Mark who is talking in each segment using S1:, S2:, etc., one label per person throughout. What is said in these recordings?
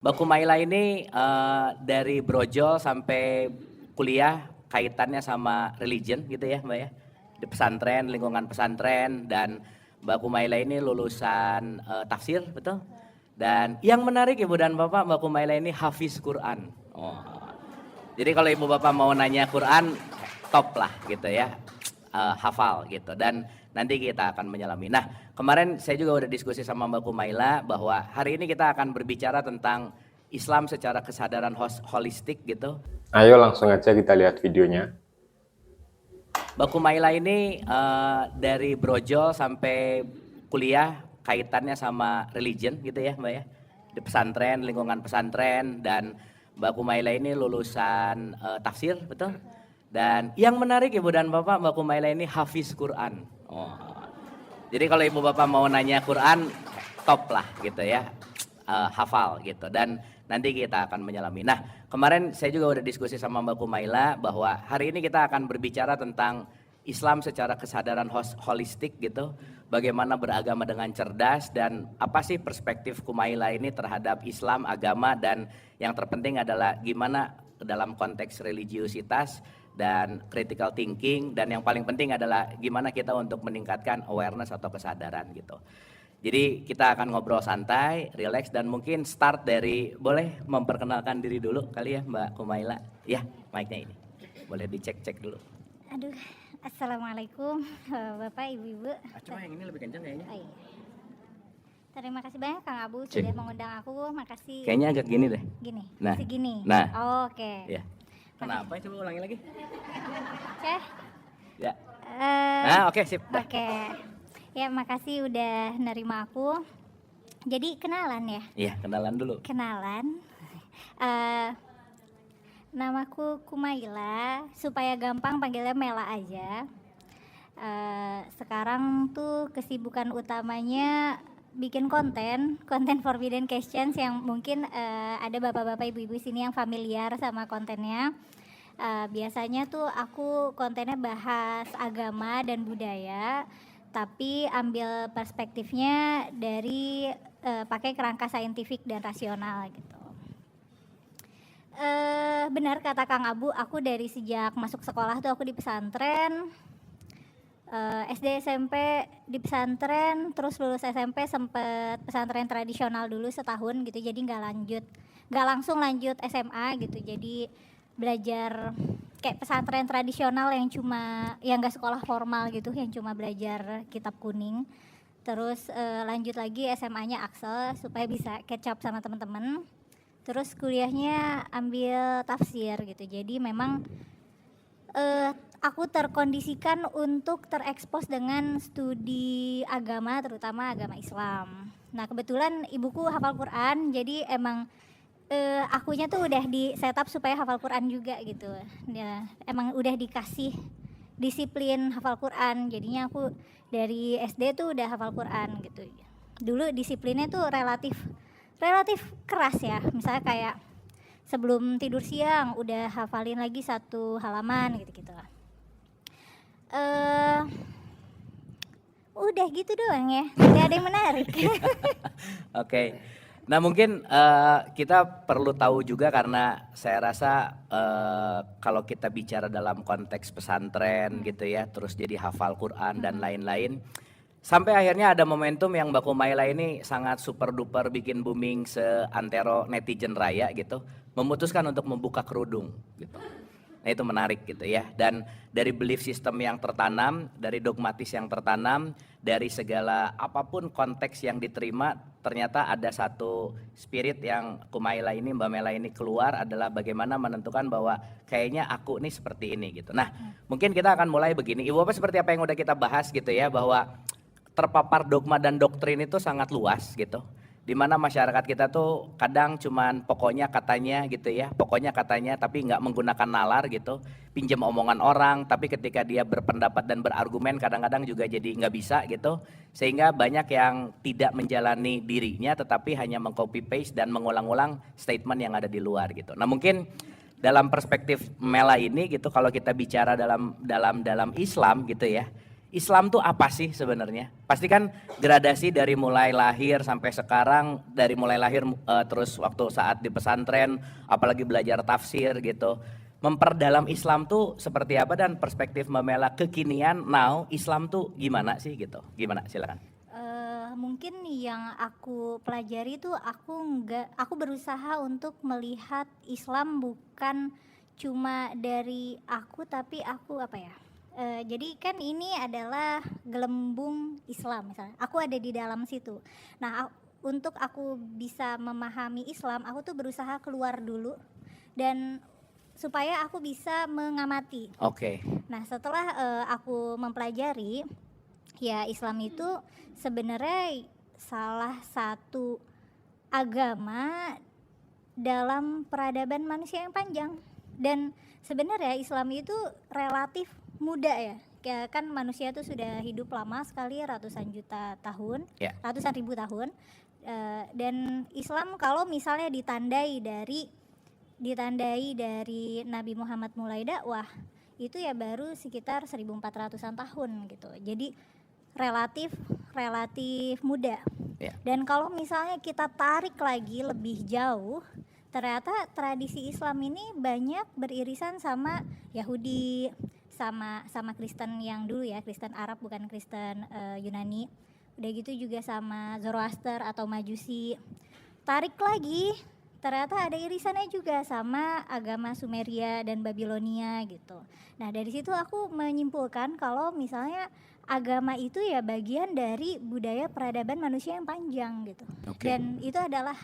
S1: Mbak Kumaila ini dari brojol sampai kuliah kaitannya sama religion gitu ya Mbak ya. Di pesantren, lingkungan pesantren, dan Mbak Kumaila ini lulusan tafsir, betul? Dan yang menarik Ibu dan Bapak, Mbak Kumaila ini hafiz Quran. Oh. Jadi kalau Ibu Bapak mau nanya Quran, top lah gitu ya. Hafal gitu, dan nanti kita akan menyelami. Nah, kemarin saya juga udah diskusi sama Mbak Kumaila bahwa hari ini kita akan berbicara tentang Islam secara kesadaran holistik gitu.
S2: Ayo langsung aja kita lihat videonya.
S1: Mbak Kumaila ini dari brojol sampai kuliah kaitannya sama religion gitu ya Mbak ya. Di pesantren, lingkungan pesantren, dan Mbak Kumaila ini lulusan tafsir, betul? Dan yang menarik Ibu dan Bapak, Mbak Kumaila ini hafiz Quran. Oh. Jadi kalau Ibu Bapak mau nanya Quran, top lah gitu ya. Hafal gitu, dan nanti kita akan menyelami. Nah, kemarin saya juga udah diskusi sama Mbak Kumaila bahwa hari ini kita akan berbicara tentang Islam secara kesadaran holistik gitu. Bagaimana beragama dengan cerdas, dan apa sih perspektif Kumaila ini terhadap Islam, agama, dan yang terpenting adalah gimana dalam konteks religiusitas dan critical thinking, dan yang paling penting adalah gimana kita untuk meningkatkan awareness atau kesadaran gitu. Jadi kita akan ngobrol santai, relax, dan mungkin start dari, boleh memperkenalkan diri dulu kali ya Mbak Kumaila. Ya, mic-nya ini. Boleh dicek-cek dulu.
S3: Aduh, assalamualaikum Bapak, Ibu-ibu.
S1: Coba yang ini lebih kencang kayaknya.
S3: Oh, iya. Terima kasih banyak Kang Abu sudah mengundang aku. Makasih.
S1: Kayaknya agak gini deh.
S3: Gini.
S1: Nah.
S3: Segini.
S1: Nah.
S3: Oh, oke.
S1: Ya. Kenapa? Coba ulangi lagi.
S3: Ceh.
S1: Ya. Nah, oke, sip.
S3: Oke. Ya, makasih udah nerima aku. Jadi kenalan ya?
S1: Iya, kenalan dulu.
S3: Kenalan. Namaku Kumaila, supaya gampang panggilnya Mela aja. Sekarang tuh kesibukan utamanya bikin konten Forbidden Questions yang mungkin ada bapak-bapak ibu-ibu sini yang familiar sama kontennya. Biasanya tuh aku kontennya bahas agama dan budaya, tapi ambil perspektifnya dari pakai kerangka saintifik dan rasional gitu. Benar kata Kang Abu, aku dari sejak masuk sekolah tuh aku di pesantren. SD SMP di pesantren, terus lulus SMP sempet pesantren tradisional dulu setahun gitu, jadi nggak langsung lanjut SMA gitu, jadi belajar kayak pesantren tradisional yang nggak sekolah formal gitu, yang cuma belajar kitab kuning. Terus lanjut lagi SMA-nya Axel supaya bisa catch up sama teman-teman. Terus kuliahnya ambil tafsir gitu, jadi memang aku terkondisikan untuk terekspos dengan studi agama, terutama agama Islam. Nah, kebetulan ibuku hafal Quran, jadi emang akunya tuh udah di setup supaya hafal Quran juga gitu. Ya, emang udah dikasih disiplin hafal Quran, jadinya aku dari SD tuh udah hafal Quran gitu. Dulu disiplinnya tuh relatif keras ya, misalnya kayak sebelum tidur siang udah hafalin lagi satu halaman gitu-gitu lah. Udah gitu doang ya, tidak ada yang menarik.
S1: Oke. Nah, mungkin kita perlu tahu juga, karena saya rasa kalau kita bicara dalam konteks pesantren gitu ya, terus jadi hafal Quran dan lain-lain, sampai akhirnya ada momentum yang Mbak Kumaila ini sangat super duper bikin booming seantero netizen raya gitu, memutuskan untuk membuka kerudung gitu. Nah, itu menarik gitu ya, dan dari belief system yang tertanam, dari dogmatis yang tertanam, dari segala apapun konteks yang diterima, ternyata ada satu spirit yang Kumaila ini, Mbak Mela ini keluar, adalah bagaimana menentukan bahwa kayaknya aku nih seperti ini gitu. Nah, mungkin kita akan mulai begini. Ibu Bapak, seperti apa yang udah kita bahas gitu ya, bahwa terpapar dogma dan doktrin itu sangat luas gitu, dimana masyarakat kita tuh kadang cuman pokoknya katanya gitu ya, pokoknya katanya, tapi nggak menggunakan nalar gitu, pinjam omongan orang, tapi ketika dia berpendapat dan berargumen kadang-kadang juga jadi nggak bisa gitu, sehingga banyak yang tidak menjalani dirinya tetapi hanya mengcopy paste dan mengulang-ulang statement yang ada di luar gitu. Nah, mungkin dalam perspektif Mela ini gitu, kalau kita bicara dalam Islam gitu ya, Islam tuh apa sih sebenarnya? Pasti kan gradasi dari mulai lahir sampai sekarang, dari mulai lahir terus waktu saat di pesantren, apalagi belajar tafsir gitu. Memperdalam Islam tuh seperti apa dan perspektif Mbak Mela kekinian now Islam tuh gimana sih gitu? Gimana silakan.
S3: Mungkin yang aku pelajari tuh aku berusaha untuk melihat Islam bukan cuma dari aku tapi aku apa ya? Jadi kan ini adalah gelembung Islam misalnya. Aku ada di dalam situ. Nah, untuk aku bisa memahami Islam, aku tuh berusaha keluar dulu dan supaya aku bisa mengamati.
S1: Oke.
S3: Nah, setelah aku mempelajari, ya Islam itu sebenarnya salah satu agama dalam peradaban manusia yang panjang. Dan sebenarnya Islam itu relatif muda ya. Kayak kan manusia itu sudah hidup lama sekali ratusan juta tahun,
S1: Ya.
S3: ratusan ribu tahun. Dan Islam kalau misalnya ditandai dari Nabi Muhammad mulai dakwah itu ya baru sekitar 1400-an tahun gitu. Jadi relatif muda.
S1: Ya.
S3: Dan kalau misalnya kita tarik lagi lebih jauh, ternyata tradisi Islam ini banyak beririsan sama Yahudi, sama Kristen yang dulu ya, Kristen Arab bukan Kristen Yunani. Udah gitu juga sama Zoroaster atau Majusi. Tarik lagi, ternyata ada irisannya juga sama agama Sumeria dan Babilonia gitu. Nah, dari situ aku menyimpulkan kalau misalnya agama itu ya bagian dari budaya peradaban manusia yang panjang gitu.
S1: Oke.
S3: Dan itu adalah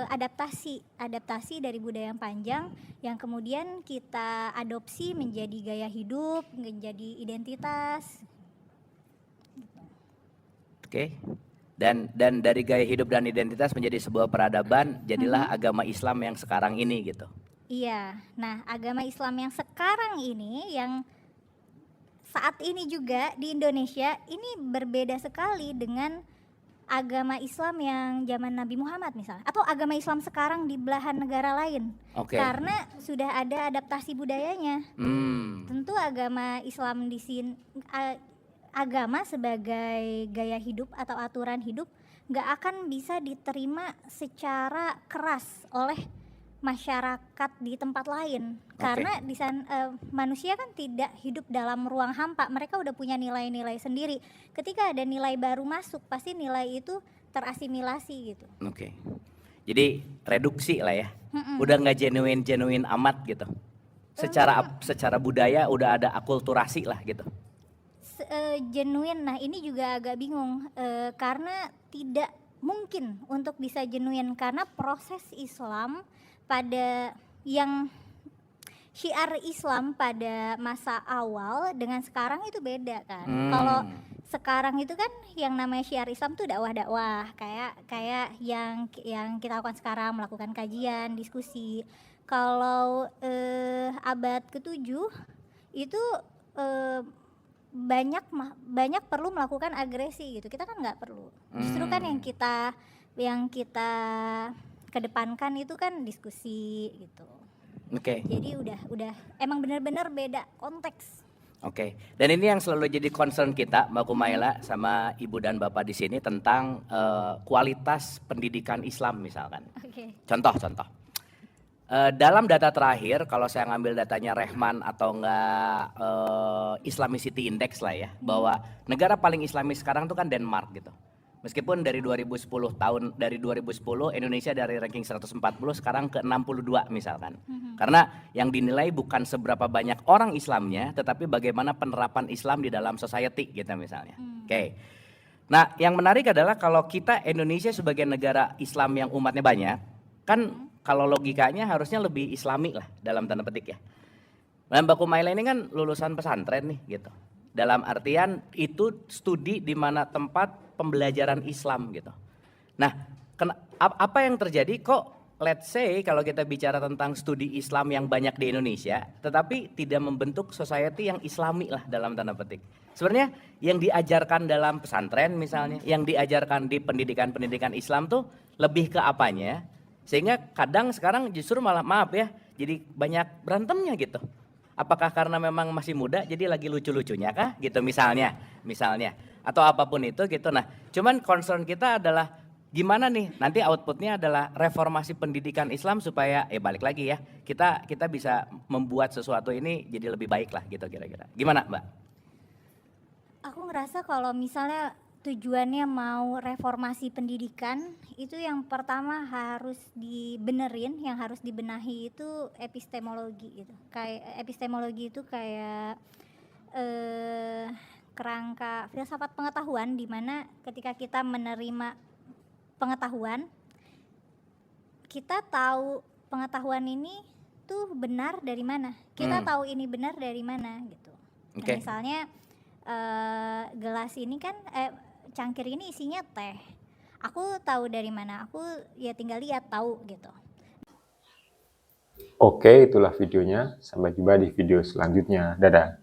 S3: adaptasi dari budaya yang panjang yang kemudian kita adopsi menjadi gaya hidup, menjadi identitas.
S1: Oke. Dan dari gaya hidup dan identitas menjadi sebuah peradaban, jadilah agama Islam yang sekarang ini gitu.
S3: Iya. Nah, agama Islam yang sekarang ini yang saat ini juga di Indonesia ini berbeda sekali dengan agama Islam yang zaman Nabi Muhammad misalnya, atau agama Islam sekarang di belahan negara lain.
S1: Oke.
S3: Karena sudah ada adaptasi budayanya. Tentu agama Islam di sini agama sebagai gaya hidup atau aturan hidup nggak akan bisa diterima secara keras oleh masyarakat di tempat lain. Karena di sana manusia kan tidak hidup dalam ruang hampa, mereka udah punya nilai-nilai sendiri. Ketika ada nilai baru masuk, pasti nilai itu terasimilasi gitu.
S1: Oke. Jadi reduksi lah ya. Udah nggak genuine amat gitu. Secara budaya udah ada akulturasi lah gitu.
S3: Genuine, nah ini juga agak bingung karena tidak mungkin untuk bisa genuine karena proses Islam pada yang syiar Islam pada masa awal dengan sekarang itu beda kan. Kalau sekarang itu kan yang namanya syiar Islam tuh dakwah kayak yang kita lakukan sekarang, melakukan kajian, diskusi. Kalau abad ke-7 itu banyak perlu melakukan agresi gitu. Kita kan nggak perlu. Justru kan yang kita kedepankan itu kan diskusi gitu.
S1: Oke.
S3: Jadi udah emang benar-benar beda konteks.
S1: Oke. Dan ini yang selalu jadi concern kita Mbak Kumaila sama Ibu dan Bapak di sini tentang kualitas pendidikan Islam misalkan.
S3: Oke.
S1: Contoh. Dalam data terakhir, kalau saya ngambil datanya Rehman atau enggak Islamicity Index lah ya, bahwa negara paling Islamis sekarang tuh kan Denmark gitu. Meskipun dari 2010 Indonesia dari ranking 140 sekarang ke 62 misalkan. Karena yang dinilai bukan seberapa banyak orang Islamnya, tetapi bagaimana penerapan Islam di dalam society gitu misalnya. Oke. Nah, yang menarik adalah kalau kita Indonesia sebagai negara Islam yang umatnya banyak, kan kalau logikanya harusnya lebih Islami lah dalam tanda petik ya. Nah, Mbak Kumaila ini kan lulusan pesantren nih gitu. Dalam artian itu studi di mana tempat pembelajaran Islam gitu. Nah, apa yang terjadi kok let's say kalau kita bicara tentang studi Islam yang banyak di Indonesia, tetapi tidak membentuk society yang Islami lah dalam tanda petik. Sebenarnya yang diajarkan dalam pesantren misalnya, yang diajarkan di pendidikan Islam tuh lebih ke apanya? Sehingga kadang sekarang justru malah maaf ya, jadi banyak berantemnya gitu. Apakah karena memang masih muda jadi lagi lucu-lucunya kah gitu misalnya atau apapun itu gitu. Nah, cuman concern kita adalah gimana nih nanti outputnya adalah reformasi pendidikan Islam supaya balik lagi ya kita bisa membuat sesuatu ini jadi lebih baik lah gitu kira-kira. Gimana Mbak?
S3: Aku ngerasa kalau misalnya tujuannya mau reformasi pendidikan, itu yang pertama harus dibenerin, yang harus dibenahi itu epistemologi gitu. Kayak epistemologi itu kayak kerangka filsafat pengetahuan, di mana ketika kita menerima pengetahuan, kita tahu pengetahuan ini tuh benar dari mana. Kita tahu ini benar dari mana gitu. Nah,
S1: Oke.
S3: misalnya gelas ini kan cangkir ini isinya teh. Aku tahu dari mana? Aku ya tinggal lihat tahu gitu.
S2: Oke, itulah videonya. Sampai jumpa di video selanjutnya. Dadah.